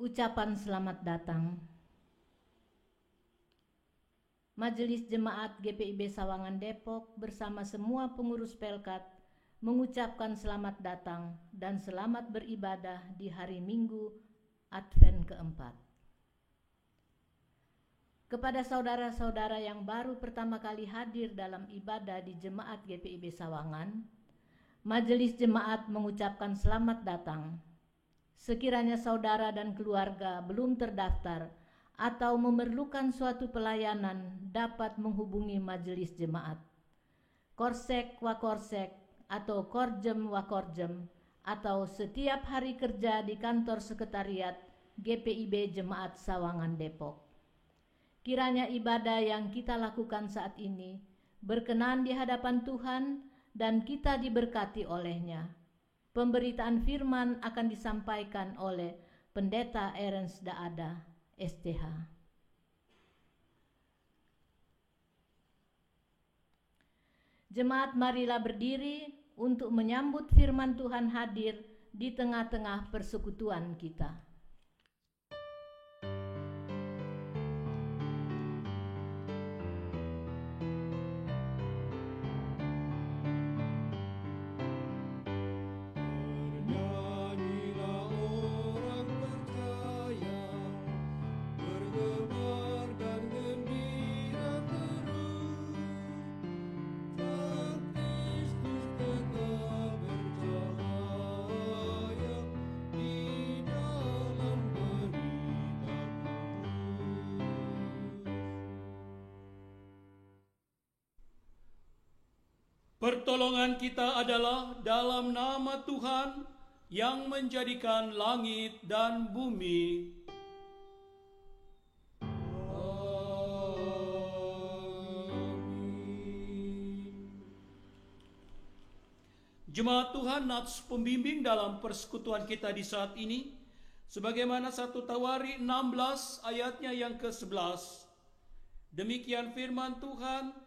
Ucapan selamat datang. Majelis Jemaat GPIB Sawangan Depok bersama semua pengurus Pelkat mengucapkan selamat datang dan selamat beribadah di hari Minggu Advent keempat. Kepada saudara-saudara yang baru pertama kali hadir dalam ibadah di Jemaat GPIB Sawangan, Majelis Jemaat mengucapkan selamat datang. Sekiranya saudara dan keluarga belum terdaftar atau memerlukan suatu pelayanan, dapat menghubungi Majelis Jemaat. Korsek Wakorsek atau Korjem Wakorjem atau setiap hari kerja di kantor sekretariat GPIB Jemaat Sawangan Depok. Kiranya ibadah yang kita lakukan saat ini berkenan di hadapan Tuhan dan kita diberkati olehnya. Pemberitaan firman akan disampaikan oleh Pendeta Ernst Daada, STH. Jemaat, marilah berdiri untuk menyambut firman Tuhan hadir di tengah-tengah persekutuan kita. Pertolongan kita adalah dalam nama Tuhan yang menjadikan langit dan bumi. Jemaat Tuhan, nats pembimbing dalam persekutuan kita di saat ini, sebagaimana 1 Tawari 16 ayatnya yang ke-11. Demikian firman Tuhan,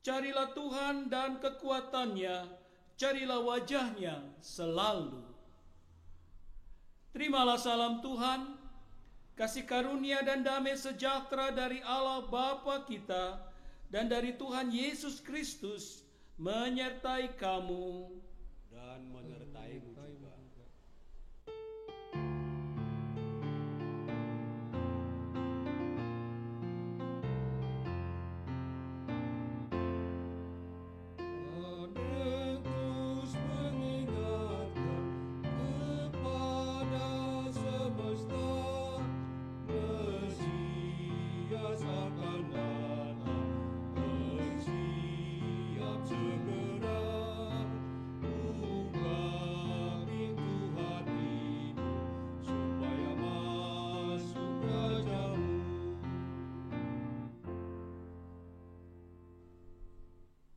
carilah Tuhan dan kekuatannya, carilah wajahnya selalu. Terimalah salam Tuhan, kasih karunia dan damai sejahtera dari Allah Bapa kita dan dari Tuhan Yesus Kristus menyertai kamu dan menyertaimu juga.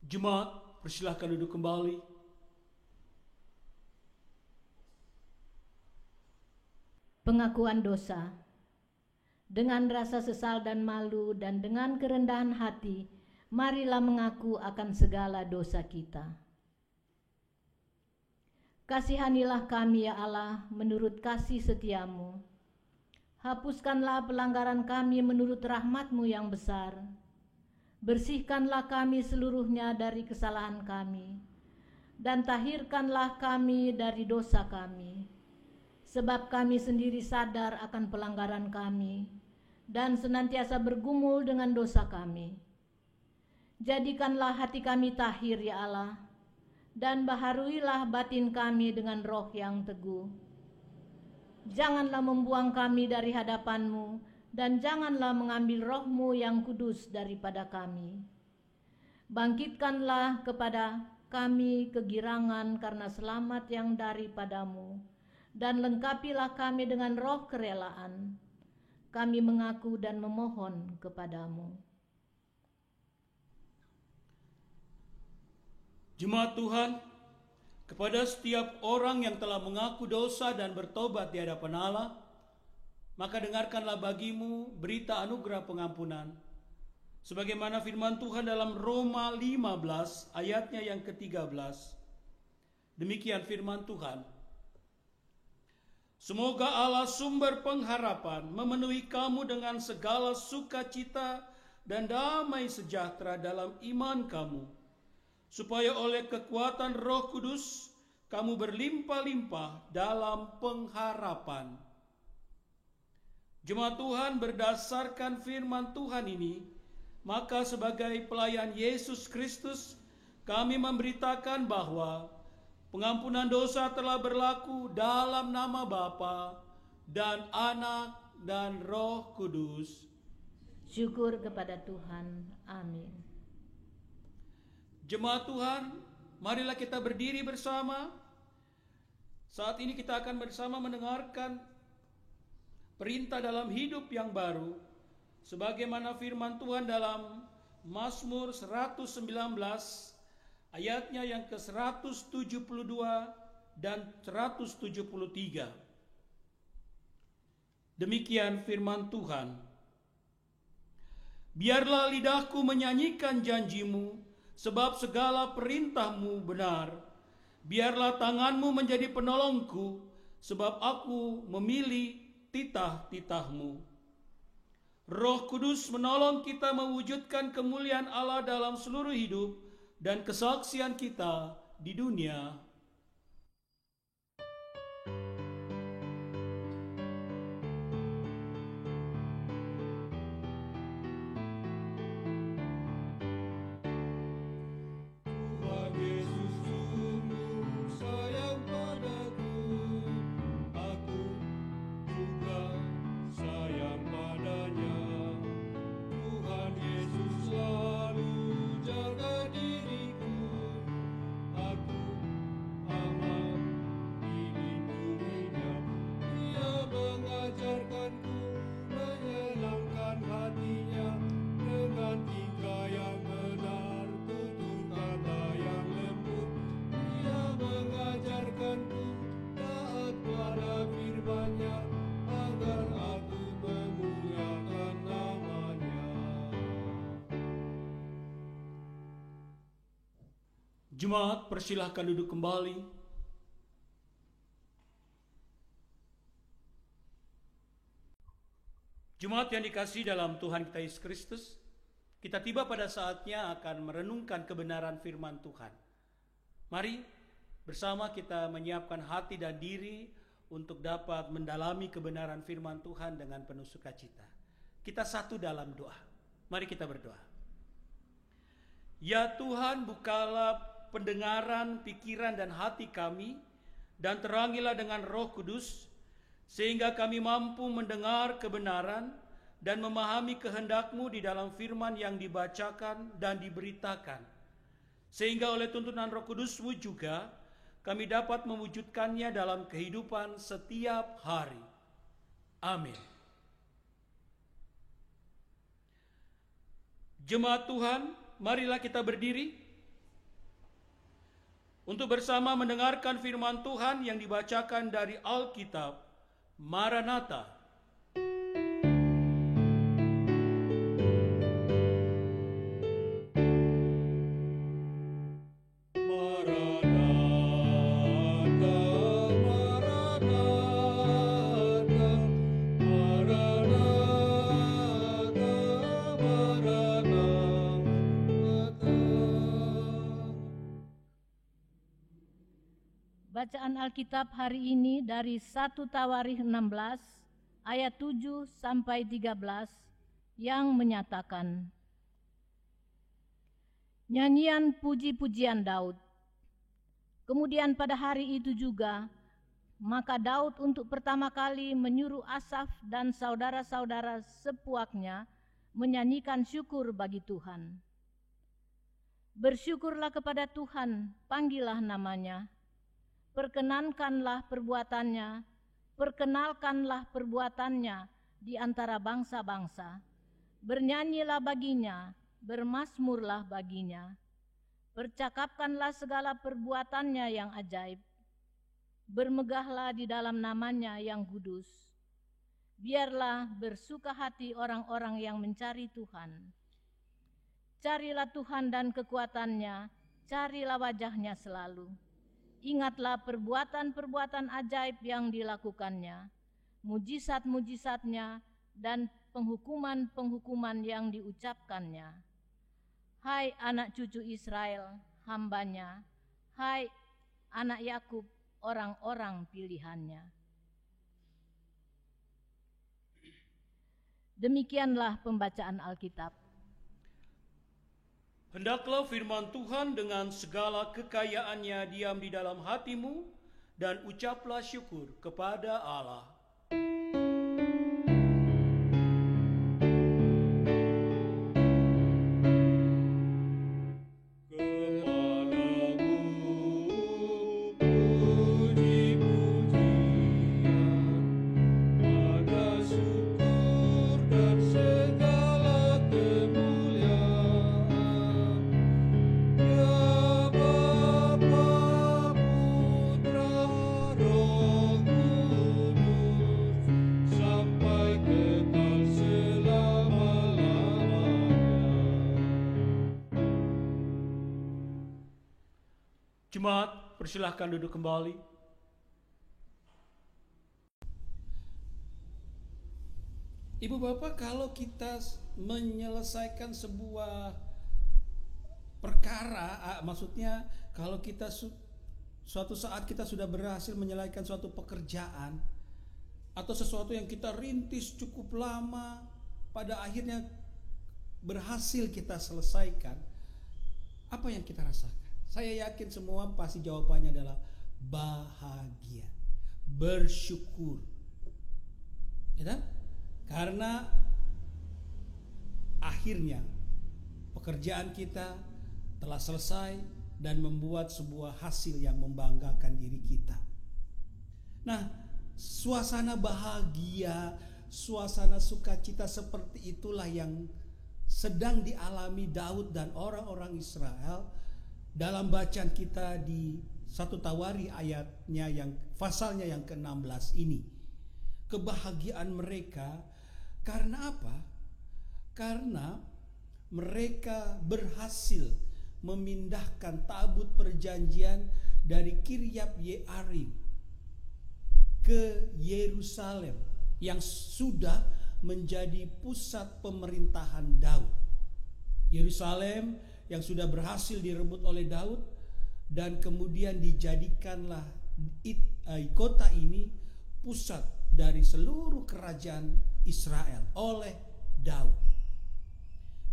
Jemaat, persilahkan duduk kembali. Pengakuan dosa. Dengan rasa sesal dan malu dan dengan kerendahan hati, marilah mengaku akan segala dosa kita. Kasihanilah kami ya Allah menurut kasih setiamu. Hapuskanlah pelanggaran kami menurut rahmat-Mu yang besar. Bersihkanlah kami seluruhnya dari kesalahan kami, dan tahirkanlah kami dari dosa kami. Sebab kami sendiri sadar akan pelanggaran kami, dan senantiasa bergumul dengan dosa kami. Jadikanlah hati kami tahir ya Allah, dan baharuilah batin kami dengan roh yang teguh. Janganlah membuang kami dari hadapan-Mu, dan janganlah mengambil roh-Mu yang kudus daripada kami. Bangkitkanlah kepada kami kegirangan karena selamat yang daripada-Mu, dan lengkapilah kami dengan roh kerelaan. Kami mengaku dan memohon kepadamu. Jemaat Tuhan, kepada setiap orang yang telah mengaku dosa dan bertobat di hadapan Allah, maka dengarkanlah bagimu berita anugerah pengampunan. Sebagaimana firman Tuhan dalam Roma 15 ayatnya yang ke-13. Demikian firman Tuhan. Semoga Allah sumber pengharapan memenuhi kamu dengan segala sukacita dan damai sejahtera dalam iman kamu, supaya oleh kekuatan Roh Kudus kamu berlimpah-limpah dalam pengharapan. Jemaat Tuhan, berdasarkan firman Tuhan ini, maka sebagai pelayan Yesus Kristus, kami memberitakan bahwa pengampunan dosa telah berlaku dalam nama Bapa dan Anak dan Roh Kudus. Syukur kepada Tuhan. Amin. Jemaat Tuhan, marilah kita berdiri bersama. Saat ini kita akan bersama mendengarkan perintah dalam hidup yang baru, sebagaimana firman Tuhan dalam Mazmur 119 ayatnya yang ke-172 dan 173. Demikian firman Tuhan. Biarlah lidahku menyanyikan janjimu, sebab segala perintahmu benar. Biarlah tanganmu menjadi penolongku, sebab aku memilih titah-titahmu. Roh Kudus menolong kita mewujudkan kemuliaan Allah dalam seluruh hidup dan kesaksian kita di dunia. Jemaat, persilahkan duduk kembali. Jemaat yang dikasihi dalam Tuhan kita Yesus Kristus, kita tiba pada saatnya akan merenungkan kebenaran firman Tuhan. Mari bersama kita menyiapkan hati dan diri untuk dapat mendalami kebenaran firman Tuhan dengan penuh sukacita. Kita satu dalam doa. Mari kita berdoa. Ya Tuhan, bukalah pendengaran, pikiran dan hati kami, dan terangilah dengan Roh Kudus, sehingga kami mampu mendengar kebenaran dan memahami kehendak-Mu di dalam firman yang dibacakan dan diberitakan. Sehingga oleh tuntunan Roh Kudus-Mu juga, kami dapat mewujudkannya dalam kehidupan setiap hari. Amin. Jemaat Tuhan, marilah kita berdiri untuk bersama mendengarkan firman Tuhan yang dibacakan dari Alkitab. Maranatha. Bacaan Alkitab hari ini dari 1 Tawarikh 16 ayat 7 sampai 13 yang menyatakan, nyanyian puji-pujian Daud. Kemudian pada hari itu juga, maka Daud untuk pertama kali menyuruh Asaf dan saudara-saudara sepuaknya menyanyikan syukur bagi Tuhan. Bersyukurlah kepada Tuhan, panggillah namanya. Perkenankanlah perbuatannya, perkenalkanlah perbuatannya di antara bangsa-bangsa. Bernyanyilah baginya, bermazmurlah baginya. Percakapkanlah segala perbuatannya yang ajaib. Bermegahlah di dalam namanya yang kudus. Biarlah bersuka hati orang-orang yang mencari Tuhan. Carilah Tuhan dan kekuatannya, carilah wajahnya selalu. Ingatlah perbuatan-perbuatan ajaib yang dilakukannya, mujizat-mujizatnya, dan penghukuman-penghukuman yang diucapkannya. Hai anak cucu Israel, hambanya, hai anak Yakub, orang-orang pilihannya. Demikianlah pembacaan Alkitab. Hendaklah firman Tuhan dengan segala kekayaannya diam di dalam hatimu, dan ucaplah syukur kepada Allah. Jemaat, persilahkan duduk kembali. Ibu bapak, kalau kita menyelesaikan sebuah perkara, maksudnya kalau kita suatu saat kita sudah berhasil menyelesaikan suatu pekerjaan atau sesuatu yang kita rintis cukup lama, pada akhirnya berhasil kita selesaikan, apa yang kita rasakan? Saya yakin semua pasti jawabannya adalah bahagia, bersyukur, ya kan? Karena akhirnya pekerjaan kita telah selesai dan membuat sebuah hasil yang membanggakan diri kita. Nah, suasana bahagia, suasana sukacita seperti itulah yang sedang dialami Daud dan orang-orang Israel dalam bacaan kita di 1 Tawari ayatnya yang pasalnya yang ke-16 ini. Kebahagiaan mereka karena apa? Karena mereka berhasil memindahkan tabut perjanjian dari Kiryat Yearim ke Yerusalem yang sudah menjadi pusat pemerintahan Daud. Yerusalem yang sudah berhasil direbut oleh Daud, dan kemudian dijadikanlah kota ini pusat dari seluruh kerajaan Israel oleh Daud.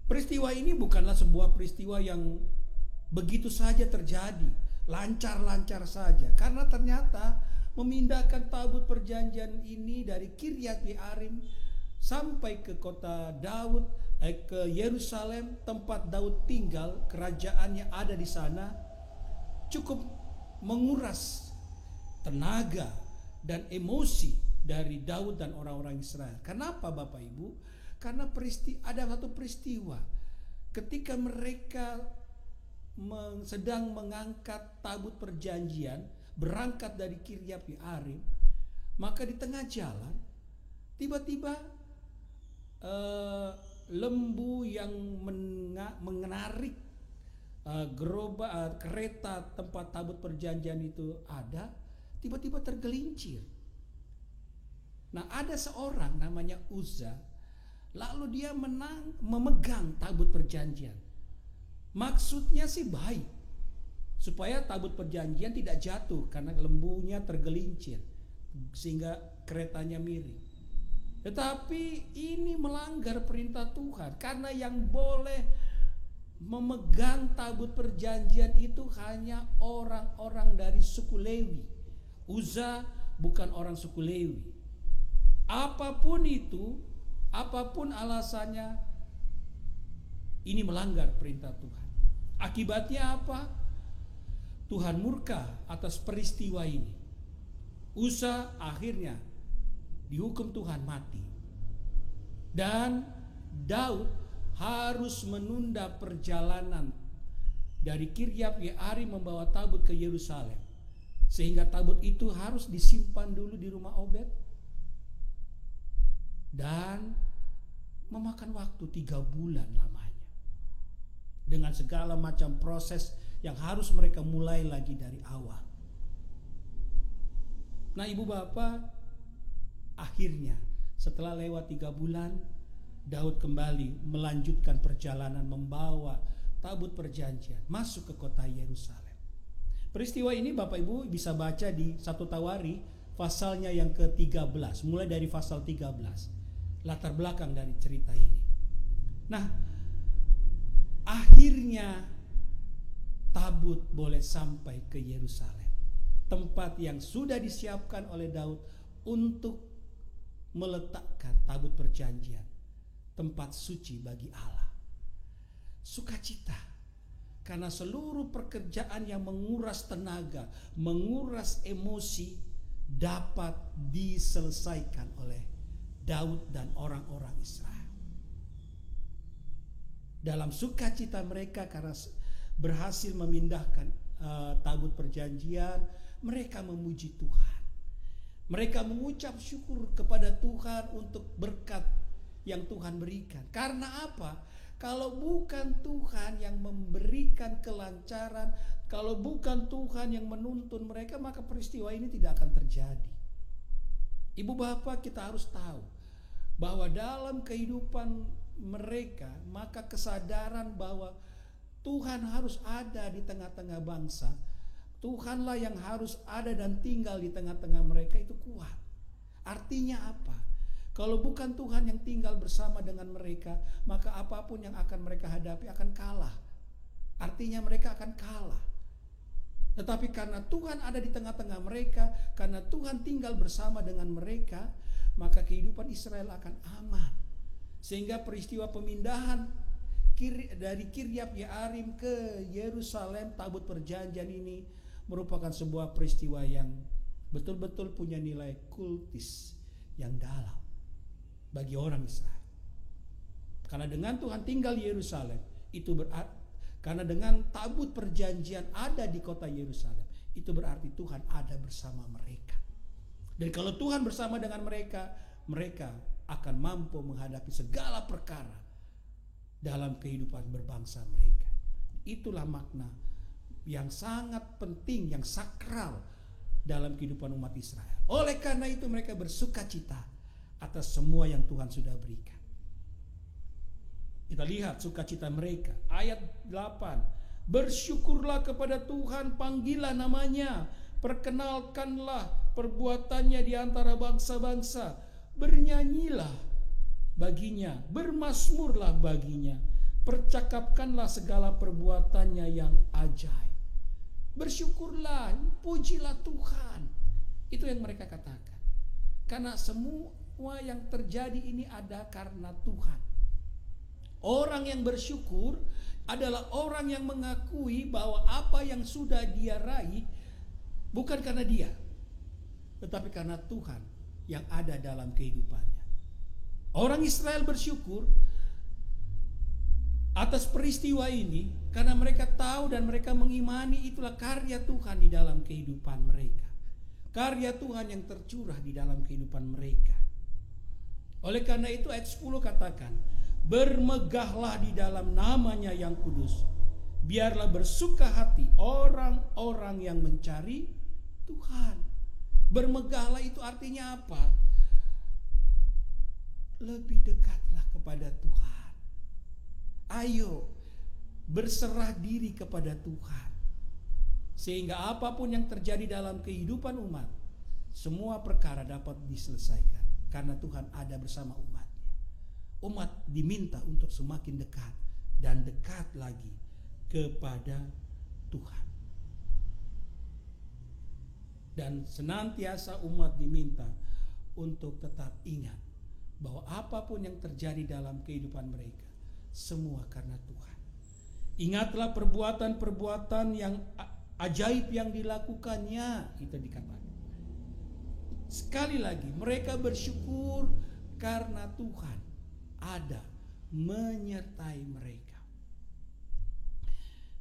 Peristiwa ini bukanlah sebuah peristiwa yang begitu saja terjadi, lancar-lancar saja, karena ternyata memindahkan tabut perjanjian ini dari Kiryat Yearim sampai ke kota Daud, ke Yerusalem, tempat Daud tinggal, kerajaannya ada di sana, cukup menguras tenaga dan emosi dari Daud dan orang-orang Israel. Kenapa Bapak Ibu? Karena ada satu peristiwa ketika mereka sedang mengangkat tabut perjanjian, berangkat dari Kiryat Yearim, maka di tengah jalan tiba-tiba lembu yang menarik gerobak kereta tempat tabut perjanjian itu ada, tiba-tiba tergelincir. Nah, ada seorang namanya Uzza, lalu dia memegang tabut perjanjian. Maksudnya sih baik, supaya tabut perjanjian tidak jatuh karena lembunya tergelincir sehingga keretanya miring. Tetapi ini melanggar perintah Tuhan, karena yang boleh memegang tabut perjanjian itu hanya orang-orang dari suku Lewi. Uzza bukan orang suku Lewi. Apapun itu, apapun alasannya, ini melanggar perintah Tuhan. Akibatnya apa? Tuhan murka atas peristiwa ini. Uzza akhirnya dihukum Tuhan mati. Dan Daud harus menunda perjalanan dari Kiryat Yearim membawa tabut ke Yerusalem, sehingga tabut itu harus disimpan dulu di rumah Obed dan memakan waktu 3 bulan lamanya, dengan segala macam proses yang harus mereka mulai lagi dari awal. Nah ibu bapak, akhirnya setelah lewat 3 bulan, Daud kembali melanjutkan perjalanan membawa tabut perjanjian masuk ke kota Yerusalem. Peristiwa ini Bapak Ibu bisa baca di 1 Tawari pasalnya yang ke-13, mulai dari pasal 13. Latar belakang dari cerita ini. Nah, akhirnya tabut boleh sampai ke Yerusalem, tempat yang sudah disiapkan oleh Daud untuk meletakkan tabut perjanjian, tempat suci bagi Allah. Sukacita karena seluruh pekerjaan yang menguras tenaga, menguras emosi dapat diselesaikan oleh Daud dan orang-orang Israel. Dalam sukacita mereka karena berhasil memindahkan tabut perjanjian, mereka memuji Tuhan. Mereka mengucap syukur kepada Tuhan untuk berkat yang Tuhan berikan. Karena apa? Kalau bukan Tuhan yang memberikan kelancaran, kalau bukan Tuhan yang menuntun mereka, maka peristiwa ini tidak akan terjadi. Ibu bapak, kita harus tahu bahwa dalam kehidupan mereka, maka kesadaran bahwa Tuhan harus ada di tengah-tengah bangsa, Tuhanlah yang harus ada dan tinggal di tengah-tengah mereka, itu kuat. Artinya apa? Kalau bukan Tuhan yang tinggal bersama dengan mereka, maka apapun yang akan mereka hadapi akan kalah. Artinya mereka akan kalah. Tetapi karena Tuhan ada di tengah-tengah mereka, karena Tuhan tinggal bersama dengan mereka, maka kehidupan Israel akan aman. Sehingga peristiwa pemindahan dari Kiryat Yearim ke Yerusalem, tabut perjanjian ini merupakan sebuah peristiwa yang betul-betul punya nilai kultis yang dalam bagi orang Israel. Karena dengan Tuhan tinggal di Yerusalem, itu berarti, karena dengan tabut perjanjian ada di kota Yerusalem, itu berarti Tuhan ada bersama mereka. Dan kalau Tuhan bersama dengan mereka, mereka akan mampu menghadapi segala perkara dalam kehidupan berbangsa mereka. Itulah makna yang sangat penting, yang sakral dalam kehidupan umat Israel. Oleh karena itu mereka bersukacita atas semua yang Tuhan sudah berikan. Kita lihat sukacita mereka. Ayat 8. Bersyukurlah kepada Tuhan, panggillah namanya, perkenalkanlah perbuatannya di antara bangsa-bangsa, bernyanyilah baginya, bermazmurlah baginya, percakapkanlah segala perbuatannya yang ajaib. Bersyukurlah, pujilah Tuhan. Itu yang mereka katakan. Karena semua yang terjadi ini ada karena Tuhan. Orang yang bersyukur adalah orang yang mengakui bahwa apa yang sudah dia raih bukan karena dia, tetapi karena Tuhan yang ada dalam kehidupannya. Orang Israel bersyukur atas peristiwa ini karena mereka tahu dan mereka mengimani itulah karya Tuhan di dalam kehidupan mereka. Karya Tuhan yang tercurah di dalam kehidupan mereka. Oleh karena itu ayat 10 katakan, bermegahlah di dalam namanya yang kudus. Biarlah bersuka hati orang-orang yang mencari Tuhan. Bermegahlah itu artinya apa? Lebih dekatlah kepada Tuhan. Ayo berserah diri kepada Tuhan. Sehingga apapun yang terjadi dalam kehidupan umat, semua perkara dapat diselesaikan. Karena Tuhan ada bersama umatnya. Umat diminta untuk semakin dekat dan dekat lagi kepada Tuhan. Dan senantiasa umat diminta untuk tetap ingat bahwa apapun yang terjadi dalam kehidupan mereka, semua karena Tuhan. Ingatlah perbuatan-perbuatan yang ajaib yang dilakukannya, itu dikatakan. Sekali lagi, mereka bersyukur karena Tuhan ada menyertai mereka.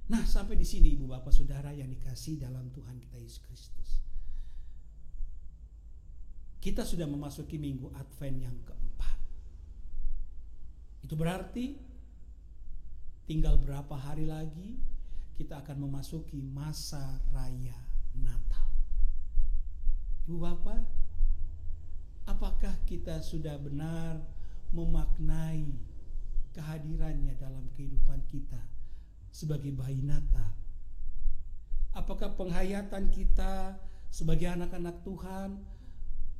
Nah, sampai di sini Ibu Bapak Saudara yang dikasihi dalam Tuhan kita Yesus Kristus. Kita sudah memasuki minggu Advent yang keempat. Itu berarti tinggal berapa hari lagi kita akan memasuki masa raya Natal. Ibu Bapak, apakah kita sudah benar memaknai kehadirannya dalam kehidupan kita sebagai bayi Natal? Apakah penghayatan kita sebagai anak-anak Tuhan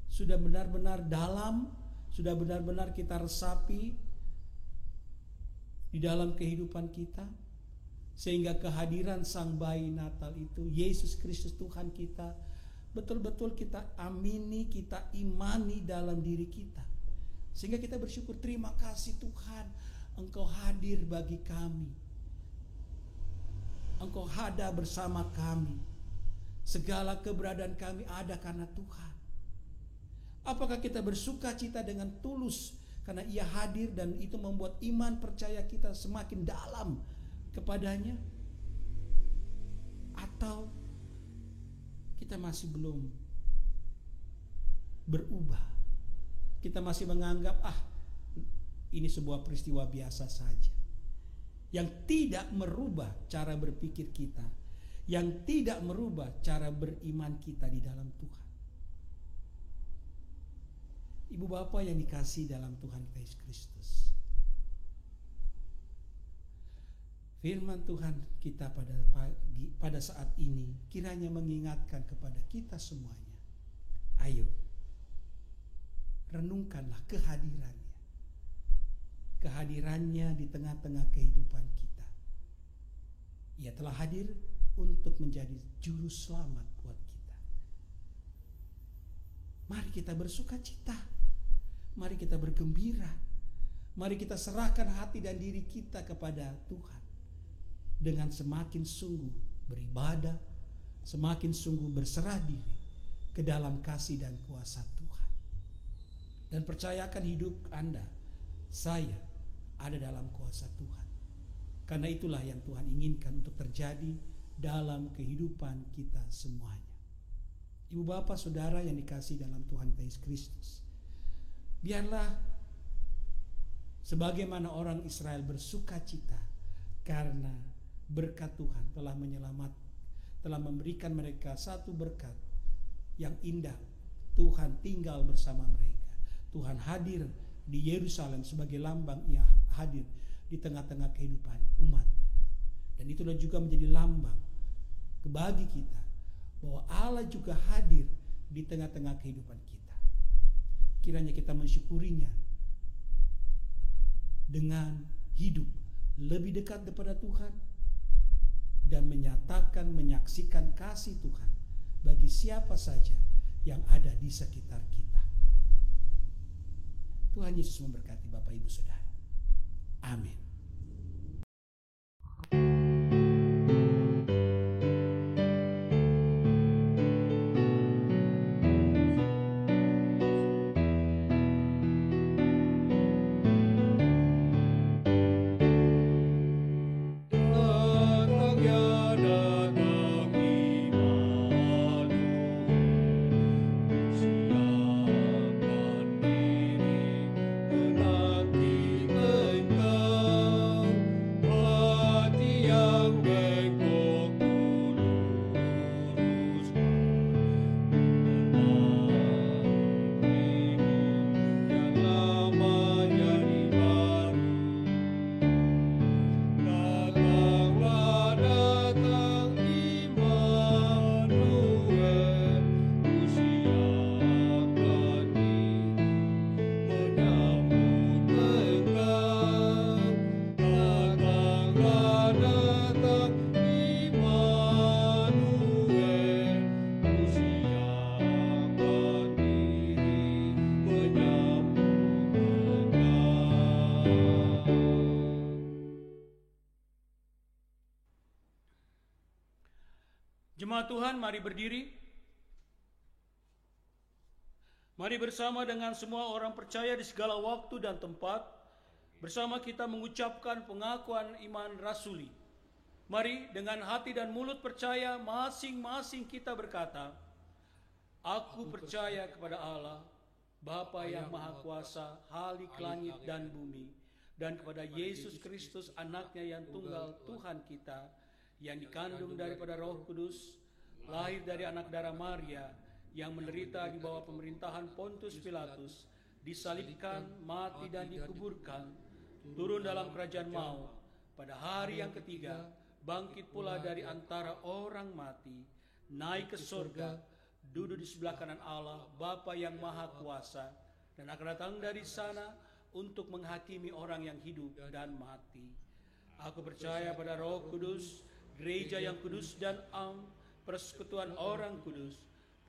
sudah benar-benar dalam, sudah benar-benar kita resapi di dalam kehidupan kita, sehingga kehadiran Sang Bayi Natal itu, Yesus Kristus Tuhan kita, betul-betul kita amini, kita imani dalam diri kita, sehingga kita bersyukur, terima kasih Tuhan, Engkau hadir bagi kami, Engkau ada bersama kami, segala keberadaan kami ada karena Tuhan. Apakah kita bersuka cita dengan tulus karena Ia hadir dan itu membuat iman percaya kita semakin dalam kepadanya? Atau kita masih belum berubah? Kita masih menganggap ini sebuah peristiwa biasa saja, yang tidak merubah cara berpikir kita, yang tidak merubah cara beriman kita di dalam Tuhan. Ibu Bapak yang dikasihi dalam Tuhan Yesus Kristus, firman Tuhan kita pada saat ini kiranya mengingatkan kepada kita semuanya. Ayo, renungkanlah kehadirannya di tengah-tengah kehidupan kita. Ia telah hadir untuk menjadi juru selamat buat kita. Mari kita bersuka cita, mari kita bergembira, mari kita serahkan hati dan diri kita kepada Tuhan dengan semakin sungguh beribadah, semakin sungguh berserah diri ke dalam kasih dan kuasa Tuhan. Dan percayakan hidup Anda, saya ada dalam kuasa Tuhan. Karena itulah yang Tuhan inginkan untuk terjadi dalam kehidupan kita semuanya. Ibu bapak saudara yang dikasihi dalam Tuhan Yesus Kristus, biarlah sebagaimana orang Israel bersuka cita karena berkat Tuhan telah memberikan mereka satu berkat yang indah. Tuhan tinggal bersama mereka. Tuhan hadir di Yerusalem sebagai lambang Ia hadir di tengah-tengah kehidupan umatnya. Dan itulah juga menjadi lambang bagi kita bahwa Allah juga hadir di tengah-tengah kehidupan kita. Kiranya kita mensyukurinya dengan hidup lebih dekat kepada Tuhan dan menyaksikan kasih Tuhan bagi siapa saja yang ada di sekitar kita. Tuhan Yesus memberkati Bapak Ibu Saudara. Amin. Jemaat Tuhan, mari berdiri. Mari bersama dengan semua orang percaya di segala waktu dan tempat, bersama kita mengucapkan pengakuan iman rasuli. Mari dengan hati dan mulut percaya, masing-masing kita berkata, Aku percaya kepada Allah, Bapa yang Maha Kuasa, Halik langit dan bumi, dan kepada Yesus Kristus, anaknya yang tunggal, Tuhan kita, yang dikandung daripada Roh Kudus, lahir dari anak darah Maria, yang menderita di bawah pemerintahan Pontius Pilatus, disalibkan, mati dan dikuburkan, turun dalam kerajaan maut, pada hari yang ketiga bangkit pula dari antara orang mati, naik ke surga, duduk di sebelah kanan Allah Bapa yang Maha Kuasa, dan akan datang dari sana untuk menghakimi orang yang hidup dan mati. Aku percaya pada Roh Kudus, gereja yang kudus dan am, persekutuan orang kudus,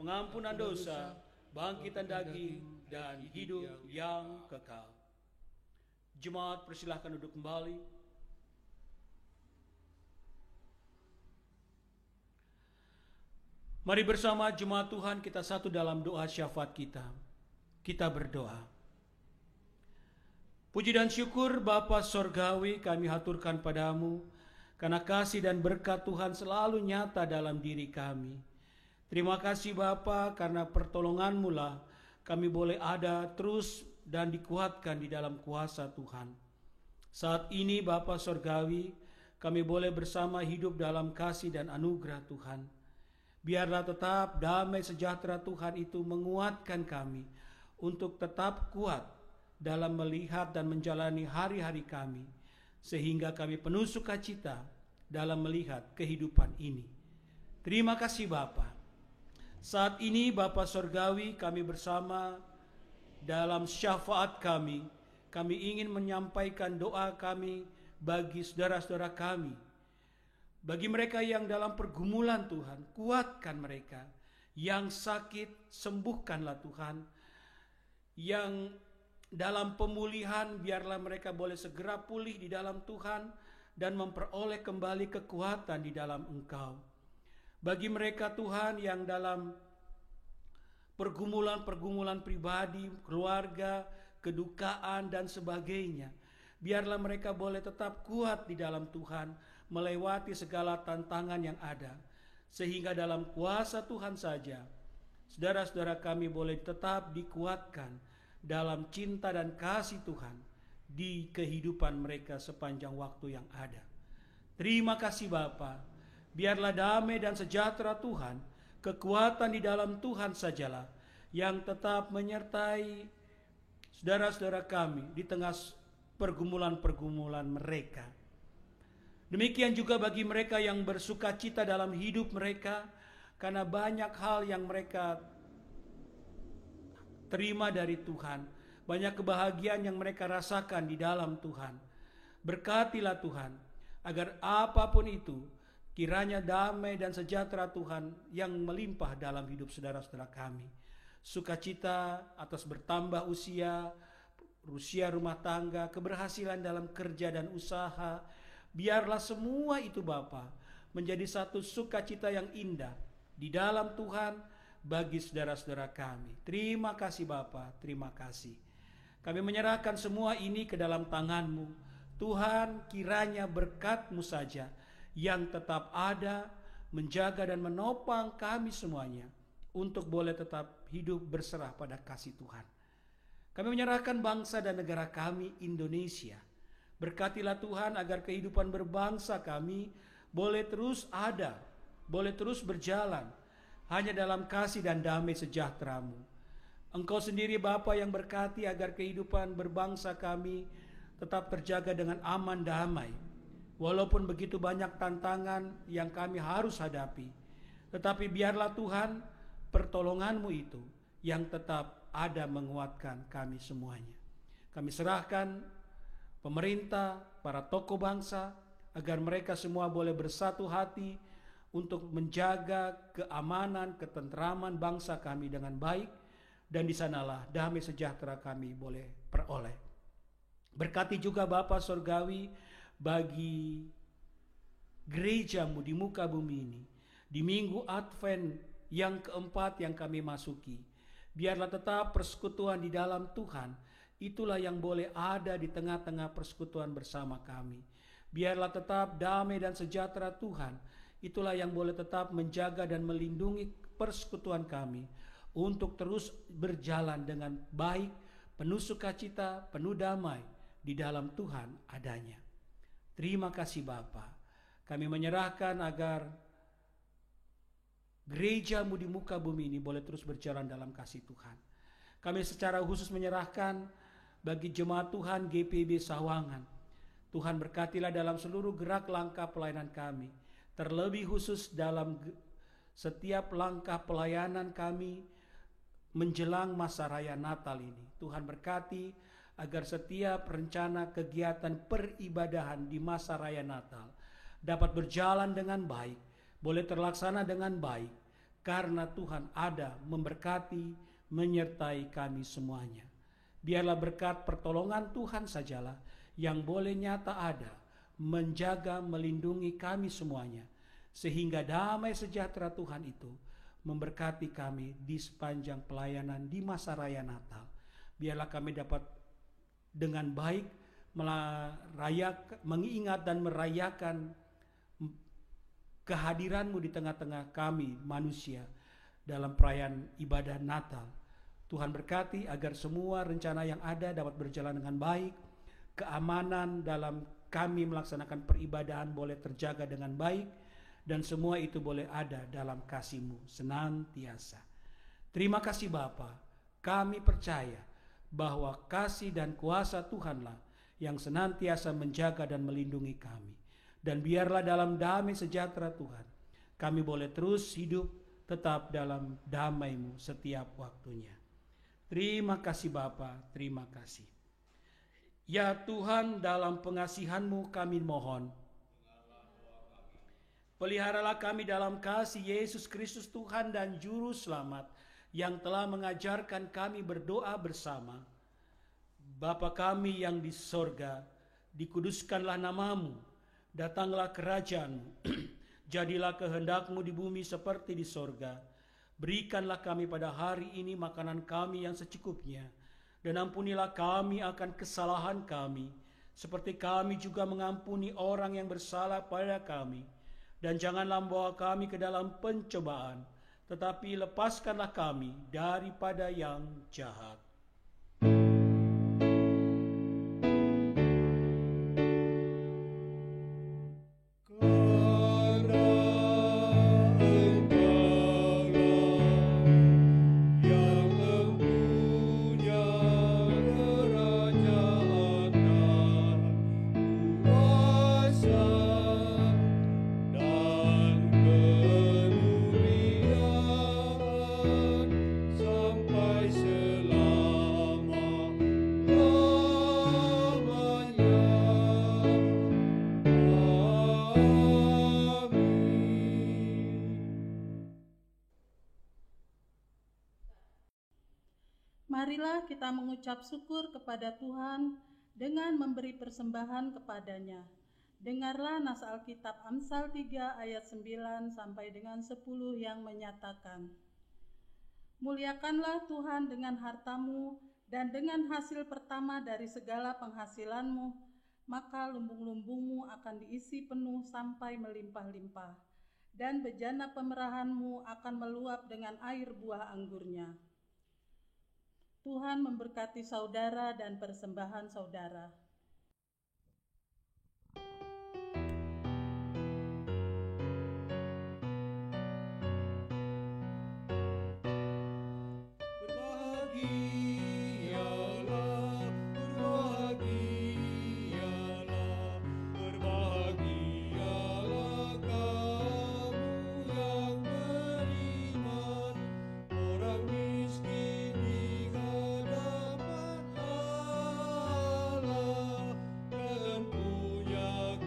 pengampunan dosa, bangkitan daging, dan hidup yang kekal. Jemaat, persilahkan duduk kembali. Mari bersama jemaat Tuhan kita satu dalam doa syafaat kita. Kita berdoa. Puji dan syukur Bapa Sorgawi kami haturkan padamu, karena kasih dan berkat Tuhan selalu nyata dalam diri kami. Terima kasih Bapa, karena pertolongan-Mu lah kami boleh ada terus dan dikuatkan di dalam kuasa Tuhan. Saat ini Bapa Sorgawi, kami boleh bersama hidup dalam kasih dan anugerah Tuhan. Biarlah tetap damai sejahtera Tuhan itu menguatkan kami untuk tetap kuat dalam melihat dan menjalani hari-hari kami, sehingga kami penuh sukacita dalam melihat kehidupan ini. Terima kasih Bapa. Saat ini Bapa Sorgawi, kami bersama dalam syafaat kami ingin menyampaikan doa kami bagi saudara-saudara kami. Bagi mereka yang dalam pergumulan Tuhan, kuatkan mereka. Yang sakit, sembuhkanlah Tuhan. Yang dalam pemulihan, biarlah mereka boleh segera pulih di dalam Tuhan dan memperoleh kembali kekuatan di dalam Engkau. Bagi mereka Tuhan yang dalam pergumulan-pergumulan pribadi, keluarga, kedukaan dan sebagainya, biarlah mereka boleh tetap kuat di dalam Tuhan, melewati segala tantangan yang ada, sehingga dalam kuasa Tuhan saja saudara-saudara kami boleh tetap dikuatkan dalam cinta dan kasih Tuhan di kehidupan mereka sepanjang waktu yang ada. Terima kasih Bapa. Biarlah damai dan sejahtera Tuhan, kekuatan di dalam Tuhan sajalah yang tetap menyertai saudara-saudara kami di tengah pergumulan-pergumulan mereka. Demikian juga bagi mereka yang bersuka cita dalam hidup mereka, karena banyak hal yang mereka terima dari Tuhan, banyak kebahagiaan yang mereka rasakan di dalam Tuhan. Berkatilah Tuhan, agar apapun itu, kiranya damai dan sejahtera Tuhan yang melimpah dalam hidup saudara-saudara kami. Sukacita atas bertambah usia rumah tangga, keberhasilan dalam kerja dan usaha, biarlah semua itu Bapa menjadi satu sukacita yang indah di dalam Tuhan bagi saudara-saudara kami. Terima kasih Bapa, terima kasih. Kami menyerahkan semua ini ke dalam tangan-Mu. Tuhan, kiranya berkat-Mu saja yang tetap ada, menjaga dan menopang kami semuanya untuk boleh tetap hidup berserah pada kasih Tuhan. Kami menyerahkan bangsa dan negara kami, Indonesia. Berkatilah Tuhan agar kehidupan berbangsa kami boleh terus ada, boleh terus berjalan hanya dalam kasih dan damai sejahtera-Mu. Engkau sendiri Bapa yang berkati agar kehidupan berbangsa kami tetap terjaga dengan aman damai. Walaupun begitu banyak tantangan yang kami harus hadapi, tetapi biarlah Tuhan pertolongan-Mu itu yang tetap ada menguatkan kami semuanya. Kami serahkan pemerintah, para tokoh bangsa, agar mereka semua boleh bersatu hati untuk menjaga keamanan, ketentraman bangsa kami dengan baik, dan di sanalah damai sejahtera kami boleh peroleh. Berkati juga Bapa Sorgawi bagi gereja-Mu di muka bumi ini, di minggu Advent yang keempat yang kami masuki. Biarlah tetap persekutuan di dalam Tuhan, itulah yang boleh ada di tengah-tengah persekutuan bersama kami. Biarlah tetap damai dan sejahtera Tuhan, itulah yang boleh tetap menjaga dan melindungi persekutuan kami untuk terus berjalan dengan baik, penuh sukacita, penuh damai di dalam Tuhan adanya. Terima kasih Bapa. Kami menyerahkan agar gerejamu di muka bumi ini boleh terus berjalan dalam kasih Tuhan. Kami secara khusus menyerahkan bagi jemaat Tuhan GPIB Sawangan. Tuhan berkatilah dalam seluruh gerak langkah pelayanan kami. Terlebih khusus dalam setiap langkah pelayanan kami menjelang masa raya Natal ini. Tuhan berkati agar setiap rencana kegiatan peribadahan di masa raya Natal dapat berjalan dengan baik, boleh terlaksana dengan baik, karena Tuhan ada memberkati, menyertai kami semuanya. Biarlah berkat pertolongan Tuhan sajalah yang boleh nyata ada, menjaga, melindungi kami semuanya, sehingga damai sejahtera Tuhan itu memberkati kami di sepanjang pelayanan di masa raya Natal. Biarlah kami dapat dengan baik mengingat dan merayakan kehadiran-Mu di tengah-tengah kami manusia dalam perayaan ibadah Natal. Tuhan berkati agar semua rencana yang ada dapat berjalan dengan baik, keamanan dalam kami melaksanakan peribadahan boleh terjaga dengan baik, dan semua itu boleh ada dalam kasih-Mu senantiasa. Terima kasih Bapa, kami percaya bahwa kasih dan kuasa Tuhanlah yang senantiasa menjaga dan melindungi kami. Dan biarlah dalam damai sejahtera Tuhan, kami boleh terus hidup tetap dalam damai-Mu setiap waktunya. Terima kasih Bapa, terima kasih. Ya Tuhan, dalam pengasihan-Mu kami mohon, peliharalah kami dalam kasih Yesus Kristus Tuhan dan Juru Selamat yang telah mengajarkan kami berdoa bersama. Bapa kami yang di sorga, dikuduskanlah nama-Mu, datanglah kerajaan-Mu, jadilah kehendak-Mu di bumi seperti di sorga. Berikanlah kami pada hari ini makanan kami yang secukupnya, dan ampunilah kami akan kesalahan kami, seperti kami juga mengampuni orang yang bersalah pada kami. Dan janganlah membawa kami ke dalam pencobaan, tetapi lepaskanlah kami daripada yang jahat. Marilah kita mengucap syukur kepada Tuhan dengan memberi persembahan kepadanya. Dengarlah nas Alkitab Amsal 3 ayat 9 sampai dengan 10 yang menyatakan, muliakanlah Tuhan dengan hartamu dan dengan hasil pertama dari segala penghasilanmu, maka lumbung-lumbungmu akan diisi penuh sampai melimpah-limpah, dan bejana pemerahanmu akan meluap dengan air buah anggurnya. Tuhan memberkati saudara dan persembahan saudara. Dan punya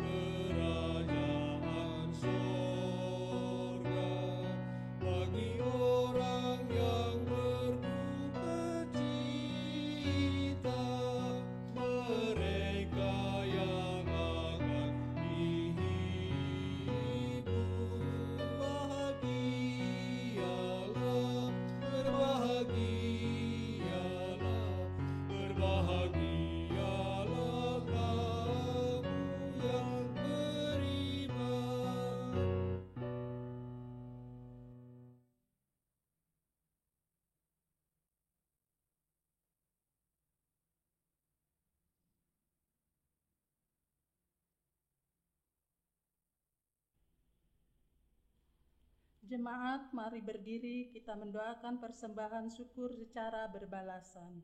Jemaat, mari berdiri, kita mendoakan persembahan syukur secara berbalasan.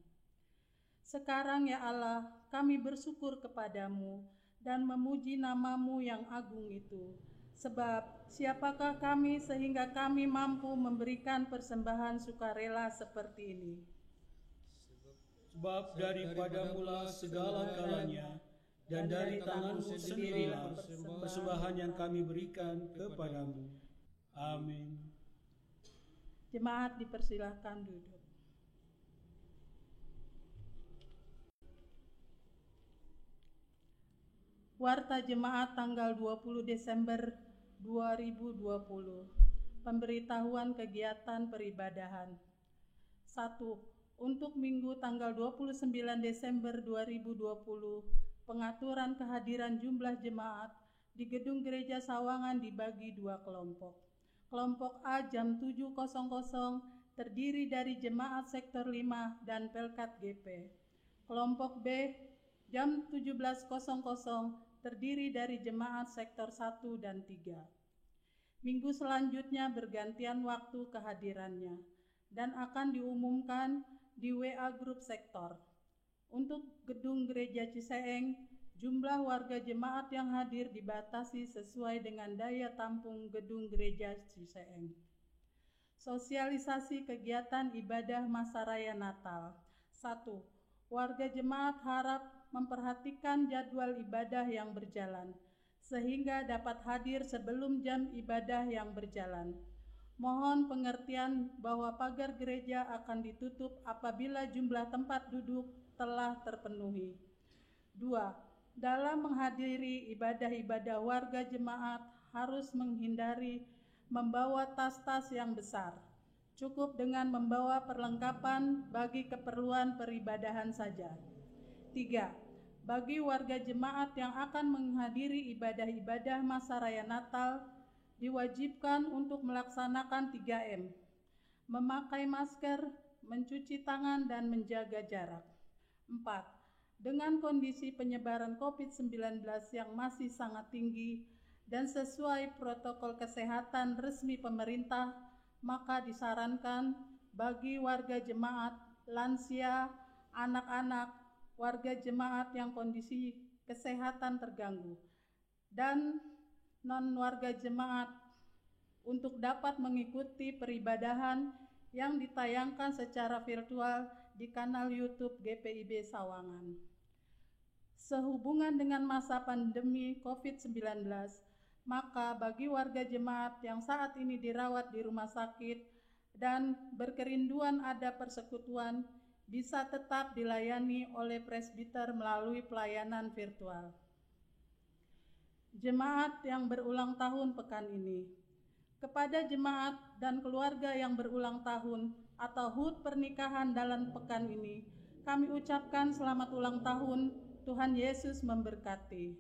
Sekarang ya Allah, kami bersyukur kepadamu dan memuji nama-Mu yang agung itu. Sebab siapakah kami sehingga kami mampu memberikan persembahan sukarela seperti ini? Sebab daripadamulah segala galanya, dan dari tangan-Mu sendirilah persembahan yang kami berikan kepadamu. Amin. Jemaat dipersilahkan duduk. Warta Jemaat tanggal 20 Desember 2020. Pemberitahuan kegiatan peribadahan. 1. Untuk Minggu tanggal 29 Desember 2020, pengaturan kehadiran jumlah jemaat di Gedung Gereja Sawangan dibagi 2 kelompok. Kelompok A jam 7.00 terdiri dari jemaat sektor 5 dan Pelkat GP. Kelompok B jam 17.00 terdiri dari jemaat sektor 1 dan 3. Minggu selanjutnya bergantian waktu kehadirannya dan akan diumumkan di WA grup sektor. Untuk Gedung Gereja Ciseeng, jumlah warga jemaat yang hadir dibatasi sesuai dengan daya tampung Gedung Gereja Ciseeng. Sosialisasi kegiatan ibadah masa raya Natal. 1. Warga jemaat harap memperhatikan jadwal ibadah yang berjalan, sehingga dapat hadir sebelum jam ibadah yang berjalan. Mohon pengertian bahwa pagar gereja akan ditutup apabila jumlah tempat duduk telah terpenuhi. 2. Dalam menghadiri ibadah-ibadah, warga jemaat harus menghindari membawa tas-tas yang besar. Cukup dengan membawa perlengkapan bagi keperluan peribadahan saja. 3. Bagi warga jemaat yang akan menghadiri ibadah-ibadah masa raya Natal, diwajibkan untuk melaksanakan 3M, memakai masker, mencuci tangan, dan menjaga jarak. 4. Dengan kondisi penyebaran COVID-19 yang masih sangat tinggi dan sesuai protokol kesehatan resmi pemerintah, maka disarankan bagi warga jemaat, lansia, anak-anak, warga jemaat yang kondisi kesehatan terganggu, dan non-warga jemaat untuk dapat mengikuti peribadahan yang ditayangkan secara virtual di kanal YouTube GPIB Sawangan. Sehubungan dengan masa pandemi COVID-19, maka bagi warga jemaat yang saat ini dirawat di rumah sakit dan berkerinduan ada persekutuan, bisa tetap dilayani oleh presbiter melalui pelayanan virtual. Jemaat yang berulang tahun pekan ini. Kepada jemaat dan keluarga yang berulang tahun atau HUT pernikahan dalam pekan ini, kami ucapkan selamat ulang tahun, Tuhan Yesus memberkati.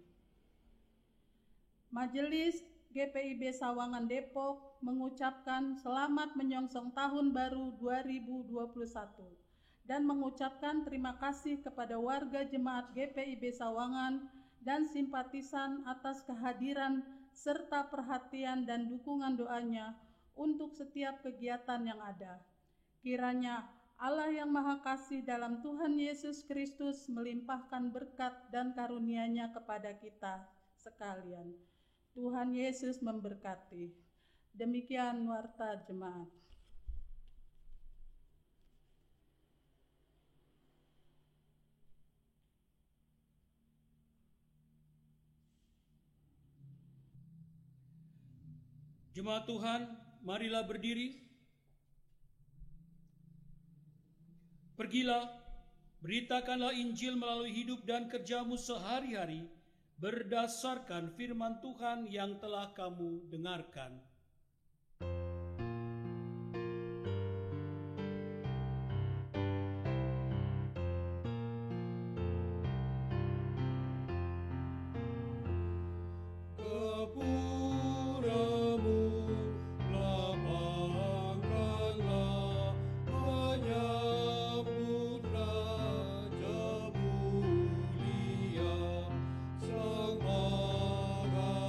Majelis GPIB Sawangan Depok mengucapkan selamat menyongsong tahun baru 2021 dan mengucapkan terima kasih kepada warga jemaat GPIB Sawangan dan simpatisan atas kehadiran serta perhatian dan dukungan doanya untuk setiap kegiatan yang ada. Kiranya Allah yang Maha Kasih dalam Tuhan Yesus Kristus melimpahkan berkat dan karunia-Nya kepada kita sekalian. Tuhan Yesus memberkati. Demikian warta jemaat. Jemaat Tuhan, marilah berdiri. Pergilah, beritakanlah Injil melalui hidup dan kerjamu sehari-hari, berdasarkan firman Tuhan yang telah kamu dengarkan. Sang Maharaja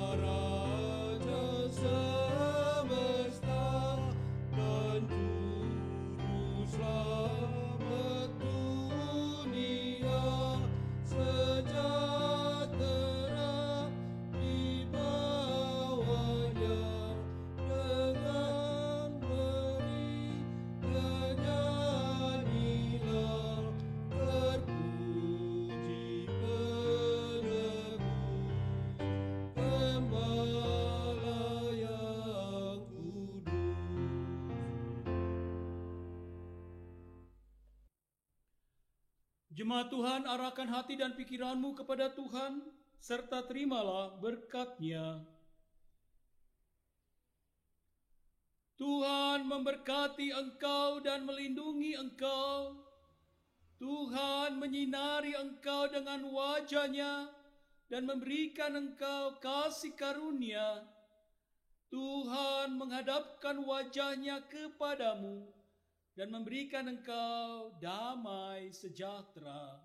Jemaat Tuhan, arahkan hati dan pikiranmu kepada Tuhan, serta terimalah berkat-Nya. Tuhan memberkati engkau dan melindungi engkau. Tuhan menyinari engkau dengan wajah-Nya dan memberikan engkau kasih karunia. Tuhan menghadapkan wajah-Nya kepadamu dan memberikan engkau damai sejahtera.